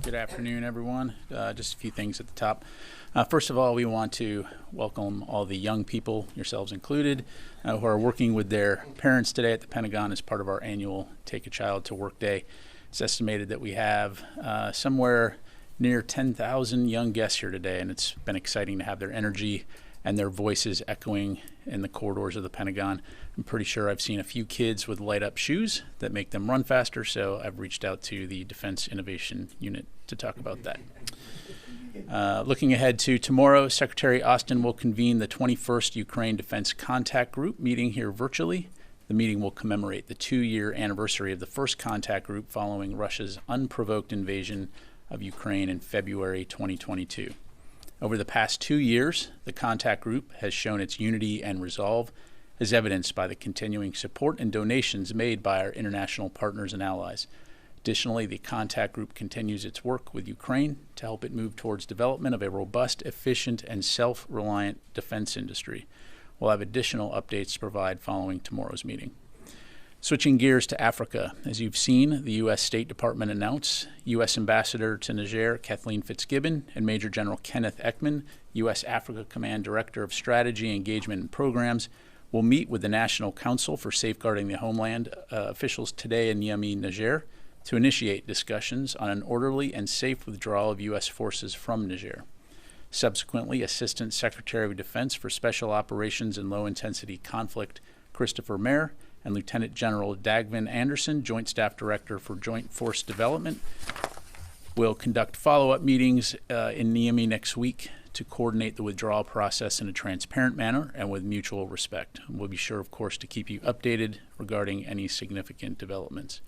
Good afternoon, everyone. Just a few things at the top. First of all, we want to welcome all the young people, yourselves included, who are working with their parents today at the Pentagon as part of our annual Take a Child to Work Day. It's estimated that we have somewhere near 10,000 young guests here today, and it's been exciting to have their energy and their voices echoing in the corridors of the Pentagon. I'm pretty sure I've seen a few kids with light-up shoes that make them run faster, so I've reached out to the Defense Innovation Unit to talk about that. Looking ahead to tomorrow, Secretary Austin will convene the 21st Ukraine Defense Contact Group meeting here virtually. The meeting will commemorate the 2-year anniversary of the first contact group following Russia's unprovoked invasion of Ukraine in February 2022. Over the past 2 years, the contact group has shown its unity and resolve, as evidenced by the continuing support and donations made by our international partners and allies. Additionally, the contact group continues its work with Ukraine to help it move towards development of a robust, efficient, and self-reliant defense industry. We'll have additional updates to provide following tomorrow's meeting. Switching gears to Africa, as you've seen, the U.S. State Department announced U.S. Ambassador to Niger, Kathleen Fitzgibbon, and Major General Kenneth Ekman, U.S. Africa Command Director of Strategy, Engagement, and Programs, will meet with the National Council for Safeguarding the Homeland officials today in Niamey, Niger, to initiate discussions on an orderly and safe withdrawal of U.S. forces from Niger. Subsequently, Assistant Secretary of Defense for Special Operations and Low-Intensity Conflict, Christopher Mayer, and Lieutenant General Dagvin Anderson, Joint Staff Director for Joint Force Development, will conduct follow-up meetings in Niamey next week to coordinate the withdrawal process in a transparent manner and with mutual respect. We'll be sure, of course, to keep you updated regarding any significant developments.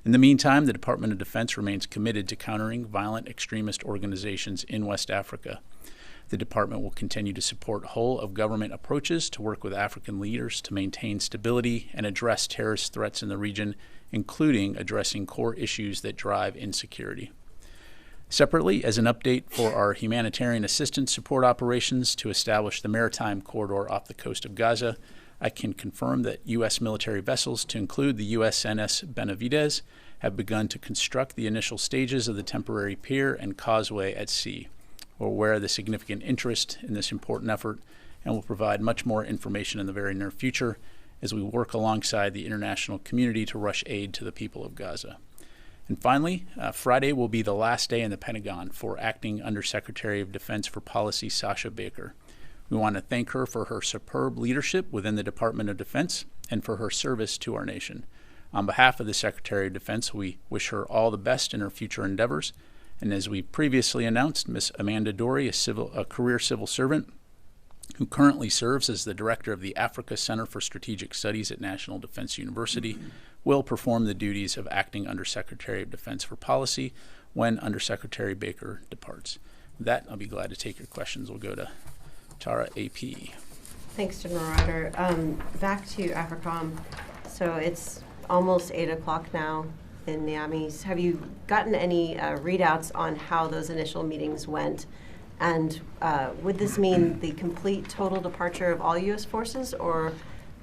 In the meantime, the Department of Defense remains committed to countering violent extremist organizations in West Africa. The department will continue to support whole-of-government approaches to work with African leaders to maintain stability and address terrorist threats in the region, including addressing core issues that drive insecurity. Separately, as an update for our humanitarian assistance support operations to establish the maritime corridor off the coast of Gaza, I can confirm that U.S. military vessels, to include the USNS Benavides, have begun to construct the initial stages of the temporary pier and causeway at sea. We're aware of the significant interest in this important effort and will provide much more information in the very near future as we work alongside the international community to rush aid to the people of Gaza. And finally, Friday will be the last day in the Pentagon for Acting Undersecretary of Defense for Policy Sasha Baker. We want to thank her for her superb leadership within the Department of Defense and for her service to our nation. On behalf of the Secretary of Defense, we wish her all the best in her future endeavors. And as we previously announced, Ms. Amanda Dory, a career civil servant who currently serves as the director of the Africa Center for Strategic Studies at National Defense University, will perform the duties of Acting Undersecretary of Defense for Policy when Undersecretary Baker departs. With that, I'll be glad to take your questions. We'll go to Tara, AP. Thanks, General Ryder. Back to AFRICOM. So it's almost 8 o'clock now in Niamey. Have you gotten any readouts on how those initial meetings went? And would this mean the complete total departure of all U.S. forces, or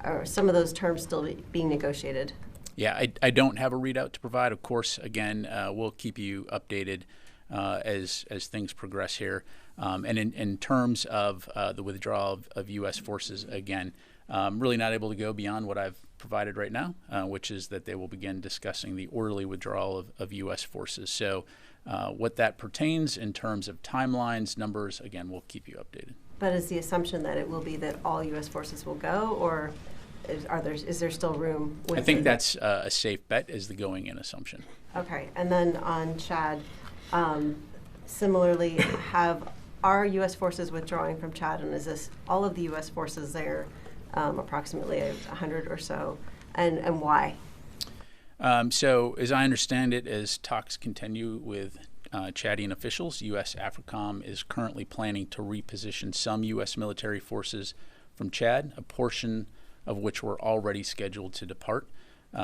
are some of those terms still being negotiated? Yeah, I don't have a readout to provide. Of course, again, we'll keep you updated as things progress here. And in terms of the withdrawal of U.S. forces, again, really not able to go beyond what I've provided right now, which is that they will begin discussing the orderly withdrawal of U.S. forces. So what that pertains in terms of timelines, numbers, again, we'll keep you updated. But is the assumption that it will be that all U.S. forces will go, or is there still room? I think that's a safe bet as the going-in assumption. Okay. And then on Chad, similarly, are U.S. forces withdrawing from Chad, and is this all of the U.S. forces there, approximately 100 or so, and why? So as I understand it, as talks continue with Chadian officials, U.S. AFRICOM is currently planning to reposition some U.S. military forces from Chad, a portion of which were already scheduled to depart.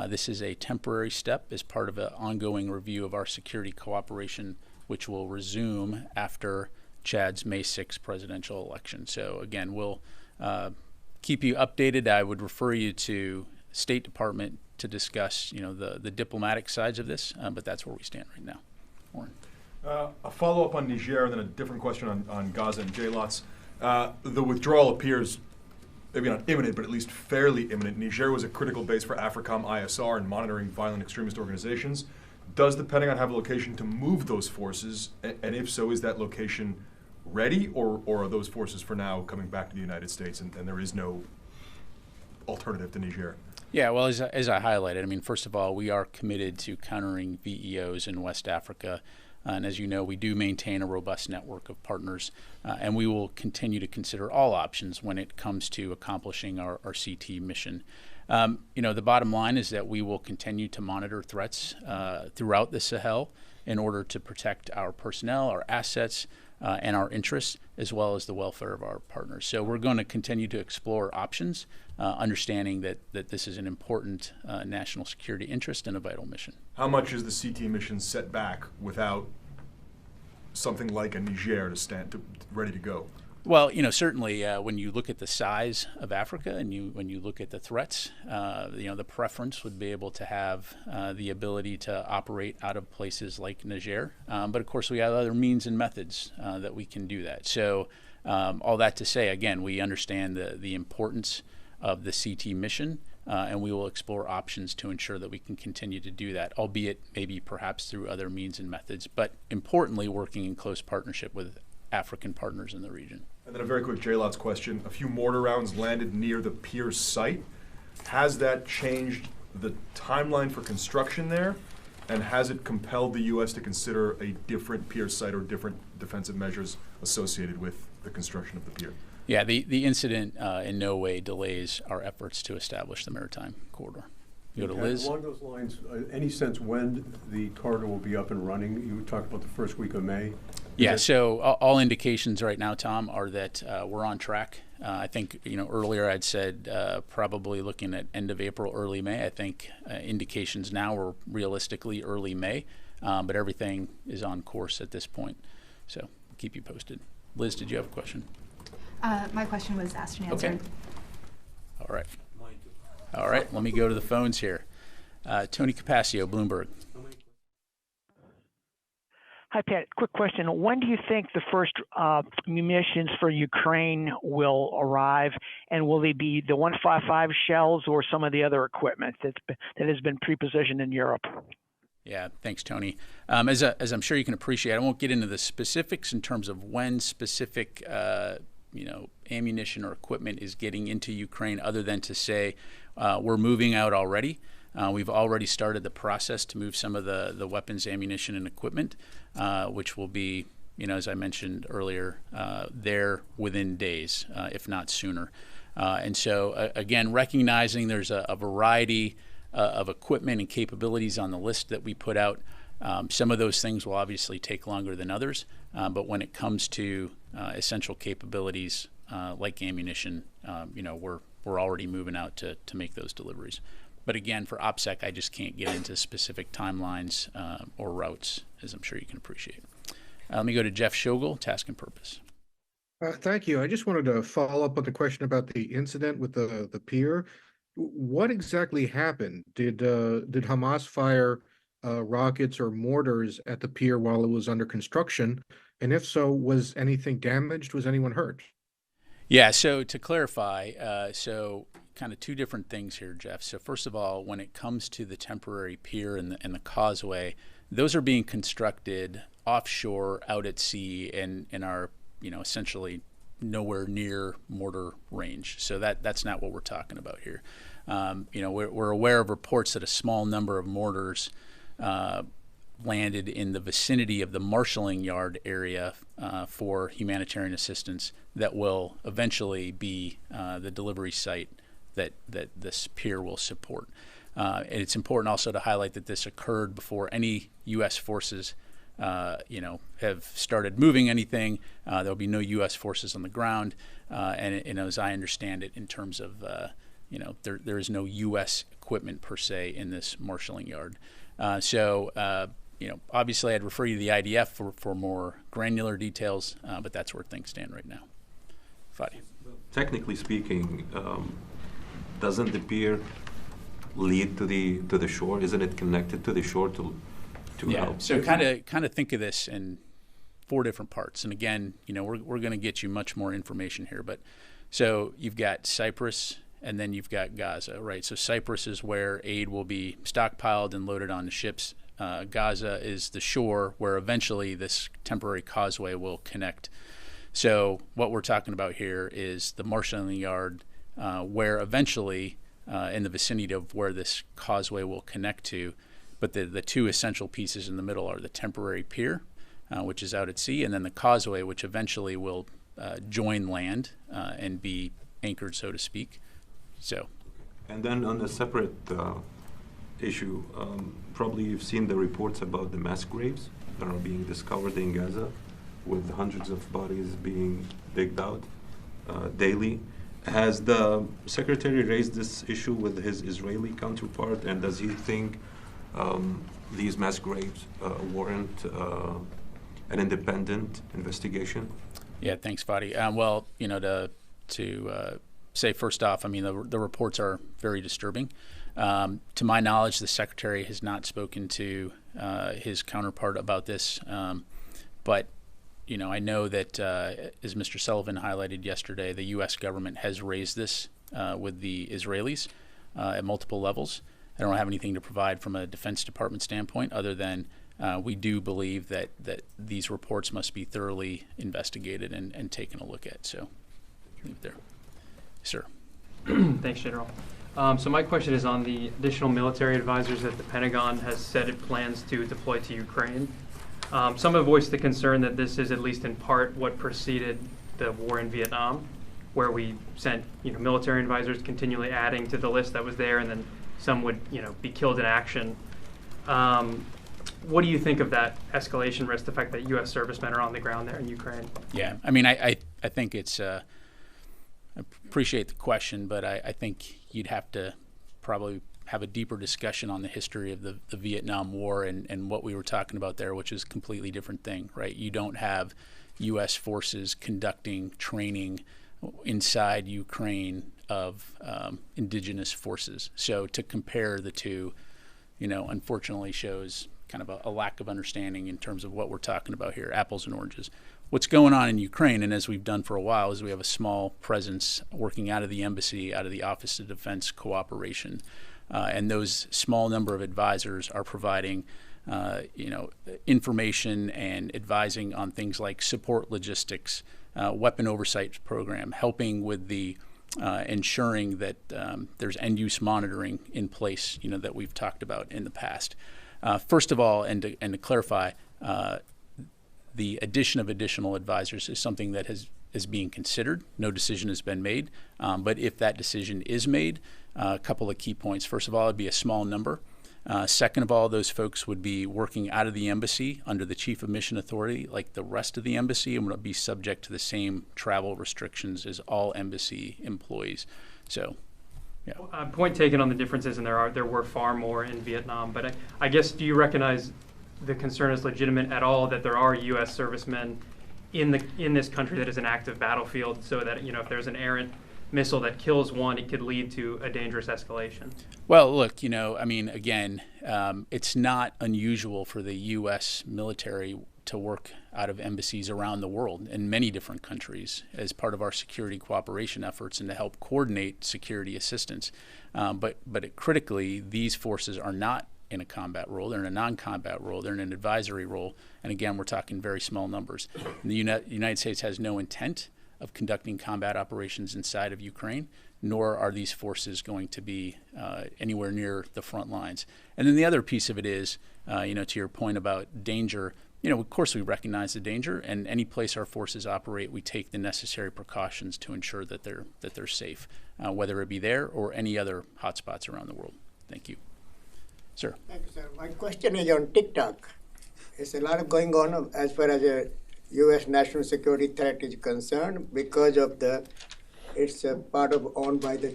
This is a temporary step as part of an ongoing review of our security cooperation, which will resume after Chad's May 6th presidential election. So again, we'll keep you updated. I would refer you to State Department to discuss, the diplomatic sides of this, but that's where we stand right now. Warren. A follow-up on Niger and then a different question on Gaza and JLOTS. The withdrawal appears maybe not imminent, but at least fairly imminent. Niger was a critical base for AFRICOM ISR in monitoring violent extremist organizations. Does the Pentagon have a location to move those forces? And if so, is that location ready, or are those forces for now coming back to the United States and there is no alternative to Niger? Yeah, well, as I highlighted, I mean, first of all, we are committed to countering VEOs in West Africa. And as you know, we do maintain a robust network of partners, and we will continue to consider all options when it comes to accomplishing our CT mission. The bottom line is that we will continue to monitor threats throughout the Sahel in order to protect our personnel, our assets, and our interests, as well as the welfare of our partners. So we're going to continue to explore options, understanding that this is an important national security interest and a vital mission. How much is the CT mission set back without something like a Niger ready to go? Well, certainly when you look at the size of Africa and when you look at the threats, the preference would be able to have the ability to operate out of places like Niger. But of course, we have other means and methods that we can do that. So all that to say, again, we understand the importance of the CT mission, and we will explore options to ensure that we can continue to do that, albeit maybe perhaps through other means and methods, but importantly, working in close partnership with African partners in the region. And then a very quick JLOTS question. A few mortar rounds landed near the pier site. Has that changed the timeline for construction there? And has it compelled the U.S. to consider a different pier site or different defensive measures associated with the construction of the pier? Yeah, the incident in no way delays our efforts to establish the maritime corridor. You go to Liz. Along those lines, any sense when the corridor will be up and running? You talked about the first week of May. Yeah, so all indications right now, Tom, are that we're on track. I think, earlier I'd said probably looking at end of April, early May. I think indications now are realistically early May, but everything is on course at this point. So I'll keep you posted. Liz, did you have a question? My question was asked and answered. Okay. All right, let me go to the phones here. Tony Capaccio, Bloomberg. Hi, Pat. Quick question. When do you think the first munitions for Ukraine will arrive, and will they be the 155 shells or some of the other equipment that has been pre-positioned in Europe? Yeah, thanks, Tony. As I'm sure you can appreciate, I won't get into the specifics in terms of when specific ammunition or equipment is getting into Ukraine, other than to say we're moving out already. We've already started the process to move some of the weapons, ammunition, and equipment, which will be, as I mentioned earlier, there within days, if not sooner. And so, again, recognizing there's a variety of equipment and capabilities on the list that we put out. Some of those things will obviously take longer than others, but when it comes to essential capabilities like ammunition, we're already moving out to make those deliveries. But again, for OPSEC, I just can't get into specific timelines or routes, as I'm sure you can appreciate. Let me go to Jeff Schogel, Task and Purpose. Thank you. I just wanted to follow up on the question about the incident with the pier. What exactly happened? Did Hamas fire rockets or mortars at the pier while it was under construction? And if so, was anything damaged? Was anyone hurt? Yeah, so to clarify, kind of two different things here, Jeff. So first of all, when it comes to the temporary pier and the causeway, those are being constructed offshore, out at sea, and are essentially nowhere near mortar range. So that's not what we're talking about here. We're aware of reports that a small number of mortars landed in the vicinity of the marshalling yard area for humanitarian assistance that will eventually be the delivery site that this pier will support. And it's important also to highlight that this occurred before any U.S. forces have started moving anything. There'll be no U.S. forces on the ground. And as I understand it, in terms of, there is no U.S. equipment per se in this marshalling yard. Obviously I'd refer you to the IDF for more granular details, but that's where things stand right now. Fadi. Technically speaking, doesn't the pier lead to the shore? Isn't it connected to the shore to to Yeah. help. So kind of think of this in 4 different parts. And again, we're going to get you much more information here. But so you've got Cyprus, and then you've got Gaza, right? So Cyprus is where aid will be stockpiled and loaded onto ships. Gaza is the shore where eventually this temporary causeway will connect. So what we're talking about here is the marshalling yard, where eventually, in the vicinity of where this causeway will connect to, but the 2 essential pieces in the middle are the temporary pier, which is out at sea, and then the causeway, which eventually will join land and be anchored, so to speak. So, And then on a separate issue, probably you've seen the reports about the mass graves that are being discovered in Gaza, with hundreds of bodies being digged out daily. Has the secretary raised this issue with his Israeli counterpart, and does he think these mass graves warrant an independent investigation? yeah, thanks, Fadi. Well, to say first off, I mean, the reports are very disturbing. To my knowledge, the secretary has not spoken to his counterpart about this, but I know that, as Mr. Sullivan highlighted yesterday, the U.S. government has raised this with the Israelis at multiple levels. I don't have anything to provide from a Defense Department standpoint other than we do believe that these reports must be thoroughly investigated and taken a look at. So, leave it there. Sir. Thanks, General. So my question is on the additional military advisors that the Pentagon has said it plans to deploy to Ukraine. Some have voiced the concern that this is at least in part what preceded the war in Vietnam, where we sent military advisors continually adding to the list that was there, and then some would be killed in action. What do you think of that escalation risk, the fact that U.S. servicemen are on the ground there in Ukraine? Yeah, I mean, I think it's I appreciate the question, but I think you'd have to probably have a deeper discussion on the history of the Vietnam War and what we were talking about there, which is a completely different thing, right? You don't have U.S. forces conducting training inside Ukraine of indigenous forces. So to compare the two, unfortunately shows kind of a lack of understanding in terms of what we're talking about here, apples and oranges. What's going on in Ukraine, and as we've done for a while, is we have a small presence working out of the embassy, out of the Office of Defense Cooperation. And those small number of advisors are providing, information and advising on things like support logistics, weapon oversight program, helping with the ensuring that there's end-use monitoring in place, that we've talked about in the past. First of all, and to clarify, the addition of additional advisors is something that is being considered. No decision has been made, but if that decision is made, a couple of key points. First of all, it'd be a small number. Second of all, those folks would be working out of the embassy under the Chief of Mission Authority like the rest of the embassy, and would be subject to the same travel restrictions as all embassy employees. So, yeah. Point taken on the differences, and there were far more in Vietnam. But I guess, do you recognize the concern is legitimate at all that there are U.S. servicemen in this country that is an active battlefield, so that if there's an errant missile that kills one, it could lead to a dangerous escalation? Well, look, I mean, again, it's not unusual for the U.S. military to work out of embassies around the world in many different countries as part of our security cooperation efforts and to help coordinate security assistance. But critically, these forces are not in a combat role. They're in a non-combat role. They're in an advisory role. And again, we're talking very small numbers. And the United States has no intent of conducting combat operations inside of Ukraine, nor are these forces going to be anywhere near the front lines. And then the other piece of it is, to your point about danger, of course we recognize the danger, and any place our forces operate, we take the necessary precautions to ensure that they're safe, whether it be there or any other hotspots around the world. Thank you. Sir. Thank you, sir. My question is on TikTok. There's a lot going on as far as a U.S. national security threat is concerned because of it's a part of owned by the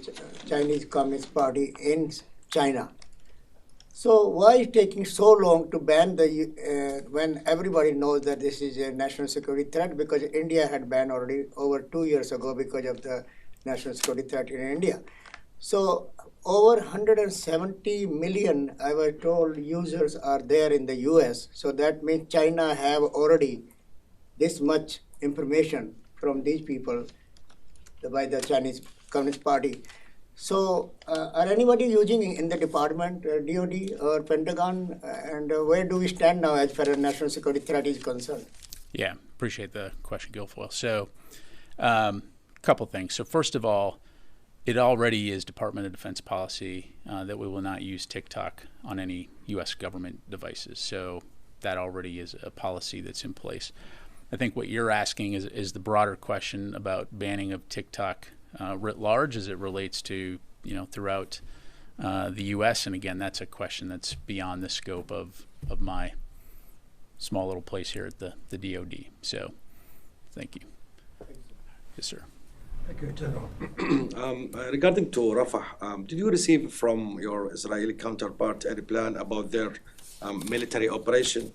Chinese Communist Party in China. So why is it taking so long to ban when everybody knows that this is a national security threat? Because India had banned already over 2 years ago because of the national security threat in India. So over 170 million, I was told, users are there in the US. So that means China have already this much information from these people by the Chinese Communist Party. So are anybody using in the department, DOD or Pentagon, and where do we stand now as far as national security threat is concerned? Yeah, appreciate the question, Guilfoyle. So couple things. So first of all, it already is Department of Defense policy that we will not use TikTok on any U.S. government devices. So that already is a policy that's in place. I think what you're asking is the broader question about banning of TikTok writ large as it relates to, throughout the U.S. And again, that's a question that's beyond the scope of my small little place here at the DOD. So thank you. Yes, sir. Thank you, General. Regarding to Rafah, did you receive from your Israeli counterpart any plan about their military operation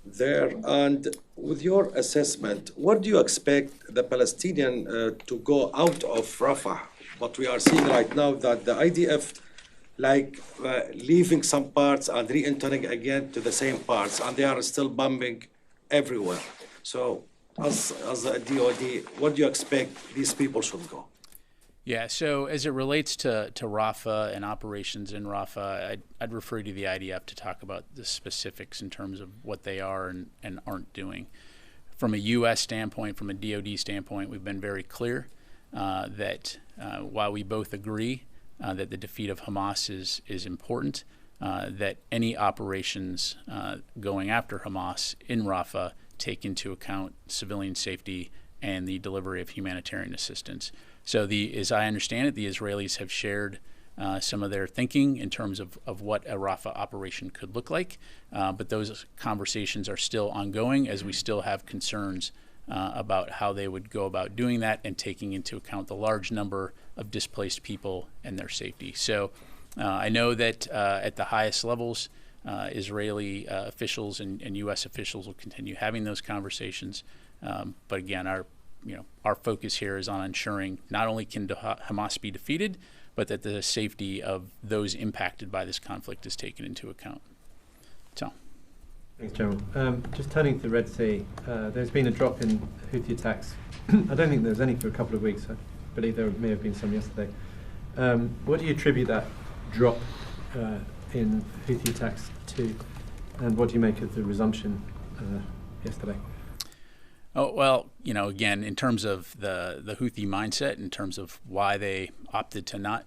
there? And with your assessment, what do you expect the Palestinian to go out of Rafah? What we are seeing right now that the IDF leaving some parts and re-entering again to the same parts, and they are still bombing everywhere. So as a DOD, what do you expect these people should go? Yeah, so as it relates to Rafah and operations in Rafah, I'd refer you to the IDF to talk about the specifics in terms of what they are and aren't doing. From a U.S. standpoint, from a DOD standpoint, we've been very clear that while we both agree that the defeat of Hamas is important, that any operations going after Hamas in Rafah take into account civilian safety and the delivery of humanitarian assistance. So as I understand it, the Israelis have shared some of their thinking in terms of what a Rafah operation could look like, but those conversations are still ongoing as we still have concerns about how they would go about doing that and taking into account the large number of displaced people and their safety. So I know that at the highest levels, Israeli officials and U.S. officials will continue having those conversations. But again, our focus here is on ensuring not only can Hamas be defeated, but that the safety of those impacted by this conflict is taken into account. So. Thanks, General. Just turning to the Red Sea, there's been a drop in Houthi attacks. I don't think there was any for a couple of weeks. I believe there may have been some yesterday. What do you attribute that drop in Houthi attacks to, and what do you make of the resumption yesterday? Oh, well, again, in terms of the Houthi mindset, in terms of why they opted to not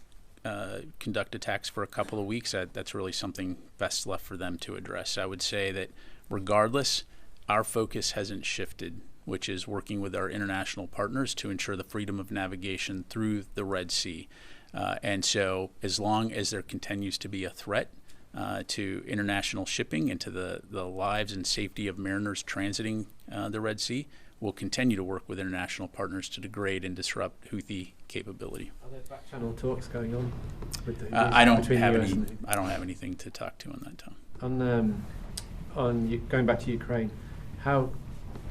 conduct attacks for a couple of weeks, that's really something best left for them to address. I would say that regardless, our focus hasn't shifted, which is working with our international partners to ensure the freedom of navigation through the Red Sea. And so as long as there continues to be a threat to international shipping and to the lives and safety of mariners transiting the Red Sea, we'll continue to work with international partners to degrade and disrupt Houthi capability. Are there back-channel talks going on? With the I don't have anything to talk to on that, Tom. On going back to Ukraine, how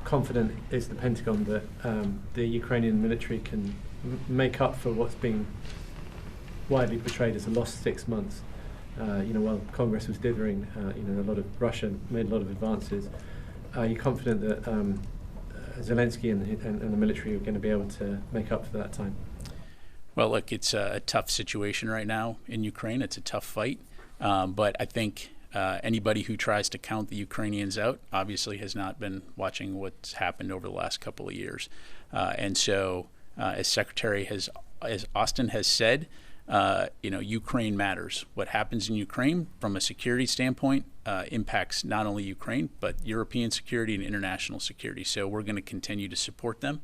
confident is the Pentagon that the Ukrainian military can make up for what's being widely portrayed as a lost 6 months? While Congress was dithering, Russia made a lot of advances. Are you confident that Zelensky and the military are going to be able to make up for that time? Well, look, it's a tough situation right now in Ukraine. It's a tough fight. But I think anybody who tries to count the Ukrainians out obviously has not been watching what's happened over the last couple of years. And so, as Austin has said, Ukraine matters. What happens in Ukraine from a security standpoint impacts not only Ukraine, but European security and international security. So we're going to continue to support them,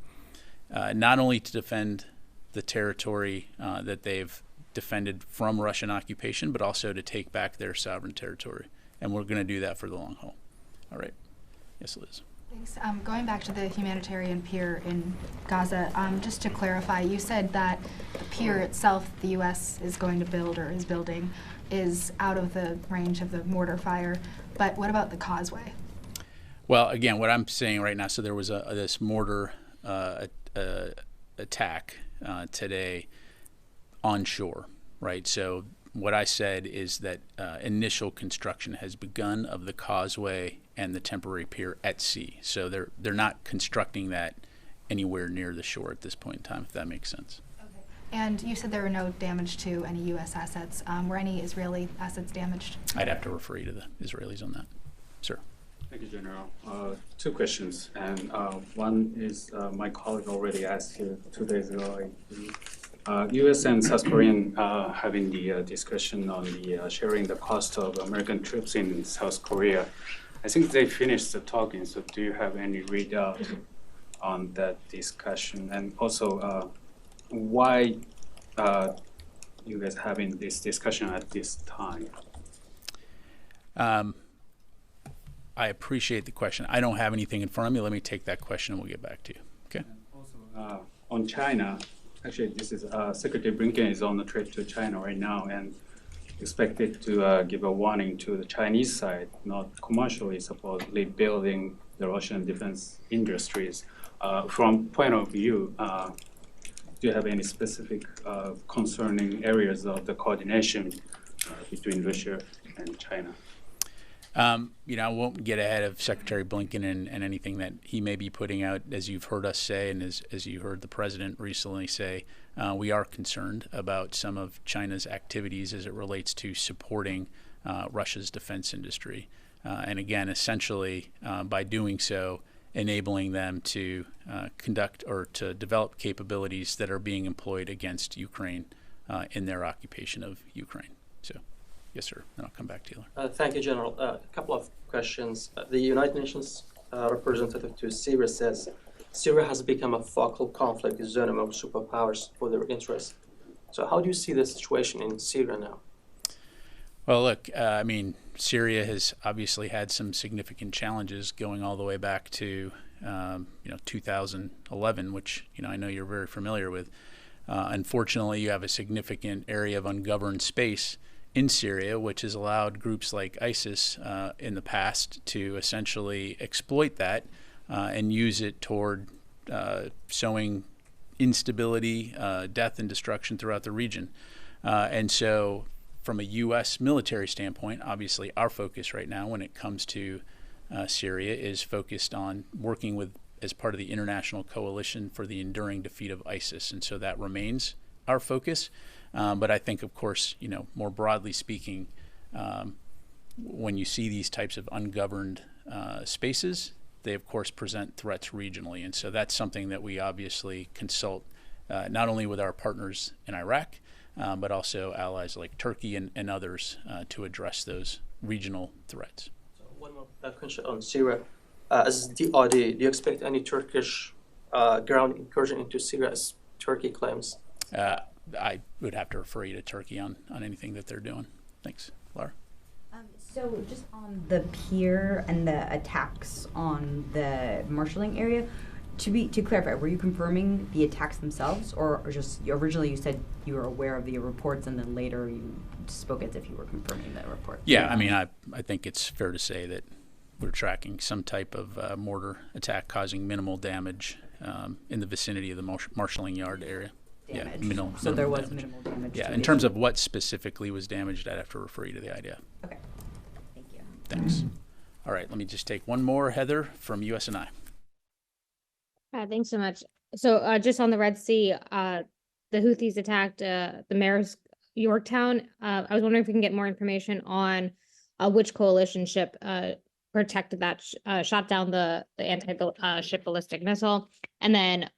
not only to defend the territory that they've defended from Russian occupation, but also to take back their sovereign territory. And we're going to do that for the long haul. All right. Yes, Liz. Thanks. Going back to the humanitarian pier in Gaza, just to clarify, you said that the pier itself the U.S. is going to build or is building is out of the range of the mortar fire, but what about the causeway? Well, again, what I'm saying right now, so there was this mortar attack today onshore. right? So what I said is that initial construction has begun of the causeway and the temporary pier at sea. So they're not constructing that anywhere near the shore at this point in time, if that makes sense. And you said there were no damage to any U.S. assets. Were any Israeli assets damaged? I'd have to refer you to the Israelis on that. Sir. Thank you, General. Two questions, and one is my colleague already asked you 2 days ago. U.S. and South Korean having the discussion on the sharing the cost of American troops in South Korea. I think they finished the talking, so do you have any readout on that discussion? And also, why you guys having this discussion at this time? I appreciate the question. I don't have anything in front of me. Let me take that question and we'll get back to you. Okay. And also, on China, actually, this is Secretary Blinken is on the trip to China right now and expected to give a warning to the Chinese side, not commercially supposedly building the Russian defense industries. From point of view, do you have any specific concerning areas of the coordination between Russia and China? I won't get ahead of Secretary Blinken and anything that he may be putting out. As you've heard us say, and as you heard the president recently say, we are concerned about some of China's activities as it relates to supporting Russia's defense industry. And again, essentially, by doing so, enabling them to conduct or to develop capabilities that are being employed against Ukraine in their occupation of Ukraine. So, yes, sir. And I'll come back to you. Thank you, General. A couple of questions. The United Nations representative to Syria says Syria has become a focal conflict zone among superpowers for their interests. So how do you see the situation in Syria now? Well, look, Syria has obviously had some significant challenges going all the way back to 2011, which I know you're very familiar with. Unfortunately, you have a significant area of ungoverned space in Syria, which has allowed groups like ISIS in the past to essentially exploit that and use it toward sowing instability, death, and destruction throughout the region. And so from a U.S. military standpoint, obviously our focus right now when it comes to Syria is focused on working with as part of the international coalition for the enduring defeat of ISIS. And so that remains our focus. But I think, of course, more broadly speaking, when you see these types of ungoverned spaces, they, of course, present threats regionally. And so that's something that we obviously consult not only with our partners in Iraq, but also allies like Turkey and others to address those regional threats. So one more question on Syria. As DoD, do you expect any Turkish ground incursion into Syria as Turkey claims? I would have to refer you to Turkey on anything that they're doing. Thanks. Laura? So just on the pier and the attacks on the marshalling area, to clarify, were you confirming the attacks themselves, or just originally you said you were aware of the reports and then later you spoke as if you were confirming that report? Yeah, I think it's fair to say that we're tracking some type of mortar attack causing minimal damage in the vicinity of the marshalling yard area. Damage. Yeah, minimal. So there was minimal damage. Yeah, in terms of what specifically was damaged, I'd have to refer you to the IDF. Okay. Thank you. Thanks. All right, let me just take one more, Heather, from USNI. Thanks so much. So just on the Red Sea, the Houthis attacked the mayor's Yorktown. I was wondering if we can get more information on which coalition ship protected that, shot down the anti-ship ballistic missile. And then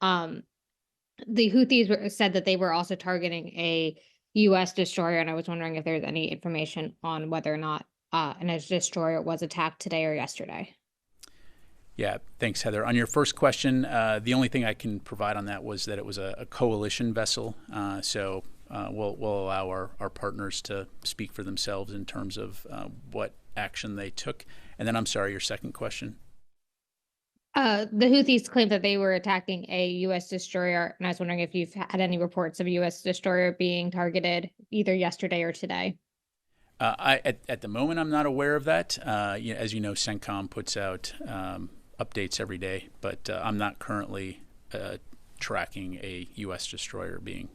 the Houthis said that they were also targeting a U.S. destroyer, and I was wondering if there's any information on whether or not an destroyer was attacked today or yesterday. Yeah, thanks, Heather. On your first question, the only thing I can provide on that was that it was a coalition vessel. So we'll allow our partners to speak for themselves in terms of what action they took. And then I'm sorry, your second question? The Houthis claimed that they were attacking a U.S. destroyer, and I was wondering if you've had any reports of a U.S. destroyer being targeted either yesterday or today. At the moment, I'm not aware of that. As you know, CENTCOM puts out updates every day, but I'm not currently tracking a U.S. destroyer being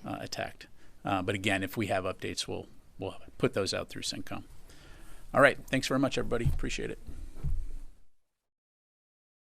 attacked. But again, if we have updates, we'll put those out through CENTCOM. All right. Thanks very much, everybody. Appreciate it.